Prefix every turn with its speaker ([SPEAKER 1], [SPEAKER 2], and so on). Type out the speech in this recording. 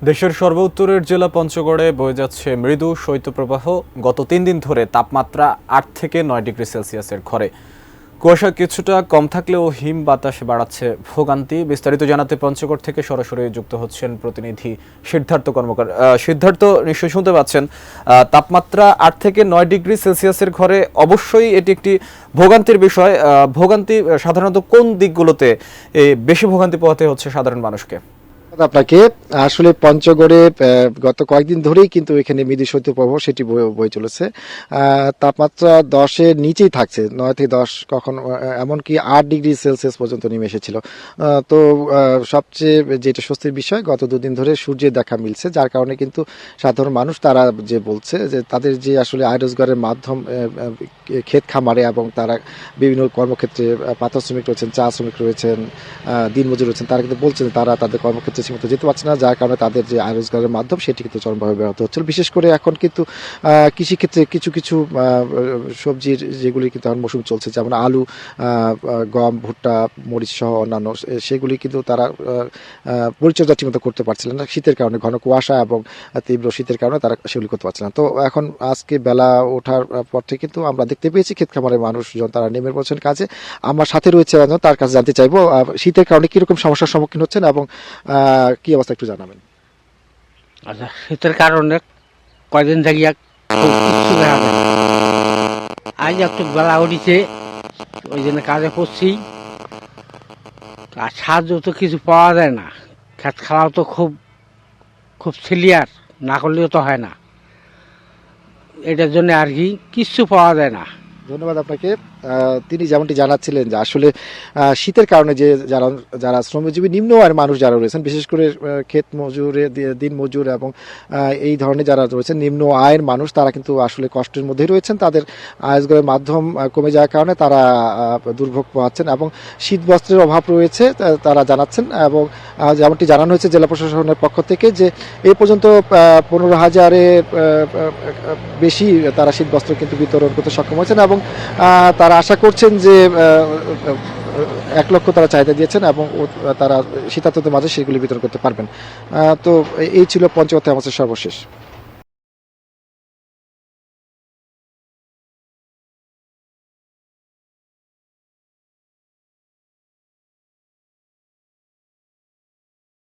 [SPEAKER 1] দেশের সর্বোত্তরের জেলা পঞ্চগড়ে বয়ে যাচ্ছে মৃদু শৈত্যপ্রবাহ। গত ৩ দিন ধরে তাপমাত্রা ৮ থেকে ৯ ডিগ্রি সেলসিয়াসের ঘরে। কুয়াশা কিছুটা কম থাকলেও হিম বাতাসে বাড়াচ্ছে ভোগান্তি। বিস্তারিত জানাতে পঞ্চগড় থেকে সরাসরি যুক্ত হচ্ছেন প্রতিনিধি সিদ্ধার্থ কর্মকার। সিদ্ধার্থ, নিশ্চয়ই শুনতে পাচ্ছেন, তাপমাত্রা ৮ থেকে ৯ ডিগ্রি সেলসিয়াসের ঘরে, অবশ্যই এটি একটি ভোগান্তির বিষয়। ভোগান্তি সাধারণত কোন দিকগুলোতে বেশি ভোগান্তি পোহাতে হচ্ছে সাধারণ মানুষকে?
[SPEAKER 2] আপনাকে আসলে পঞ্চগড়ে গত কয়েকদিন ধরেই কিন্তু এখানে মৃদু শৈত্যপ্রবাহ সেটি বয়ে চলেছে। তাপমাত্রা 10-এর নিচেই থাকছে, 9 থেকে 10, কখন এমনকি 8 ডিগ্রি সেলসিয়াস পর্যন্ত নেমে এসেছিল। তো সবচেয়ে যেটা স্বস্তির বিষয়, গত দুদিন ধরে সূর্যের দেখা মিলছে, যার কারণে কিন্তু সাধারণ মানুষ তারা যে বলছে যে তাদের যে আসলে আয় রোজগারের মাধ্যম ক্ষেত খামারে এবং তারা বিভিন্ন কর্মক্ষেত্রে পাথর শ্রমিক রয়েছেন, চা শ্রমিক রয়েছেন, দিনমজুর রয়েছেন, তারা কিন্তু বলছেন তারা তাদের কর্মক্ষেত্রে ঠিকমতো যেতে পারছে না, যার কারণে তাদের যে আয় রোজগারের মাধ্যম সেটি কিন্তু চরমভাবে ব্যাহত হচ্ছে। বিশেষ করে এখন কিন্তু কৃষিক্ষেত্রে কিছু কিছু সবজির যেগুলি কিন্তু এখন মৌসুম চলছে, যেমন আলু, গম, ভুট্টা, মরিচ সহ অন্যান্য, সেগুলি কিন্তু তারা পরিচর্যা ঠিকমতো করতে পারছিলেন না শীতের কারণে, ঘন কুয়াশা এবং তীব্র শীতের কারণে তারা সেগুলি করতে পারছিলেন না। তো এখন আজকে বেলা ওঠার পর থেকে কিন্তু আমরা দেখতে পেয়েছি ক্ষেত খামারের মানুষজন তারা নেমে পড়ছেন কাজে। আমার সাথে রয়েছে তার কাছে জানতে চাইবো শীতের কারণে কিরকম সমস্যার সম্মুখীন হচ্ছেন এবং কি অবস্থা একটু জানাবেন।
[SPEAKER 3] আচ্ছা, শীতের কারণে কয়দিন থেকে কিচ্ছু দেখা যায় না। আজ একটু বেলা উঠেছে, ওই জন্য কাজে পড়ছি। আর সাহায্য তো কিছু পাওয়া যায় না, খেত খাওয়াও তো খুব খুব সিলিয়ার, না করলেও তো হয় না। এটার জন্য আর কি কিচ্ছু পাওয়া যায় না।
[SPEAKER 2] ধন্যবাদ আপনাকে। তিনি যেমনটি জানাচ্ছিলেন যে আসলে শীতের কারণে যে যারা শ্রমজীবী নিম্ন আয়ের মানুষ যারা রয়েছেন, বিশেষ করে ক্ষেত মজুরে, দিন মজুর এবং এই ধরনের যারা রয়েছেন নিম্ন আয়ের মানুষ, তারা কিন্তু আসলে কষ্টের মধ্যেই রয়েছেন। তাদের আয় রোজগারের মাধ্যম কমে যাওয়ার কারণে তারা দুর্ভোগ পোহাচ্ছেন এবং শীত বস্ত্রের অভাব রয়েছে তারা জানাচ্ছেন। এবং যেমনটি জানানো হয়েছে জেলা প্রশাসনের পক্ষ থেকে যে এই পর্যন্ত 15,000-এর বেশি তারা শীত বস্ত্র কিন্তু বিতরণ করতে সক্ষম হয়েছেন এবং তারা আশা করছেন যে 1 লক্ষ তারা চাহিদা দিয়েছেন এবং তারা শীতার্তদের মাঝে সেগুলি বিতরণ করতে পারবেন। তো এই ছিল পঞ্চগড় থেকে আমাদের সর্বশেষ।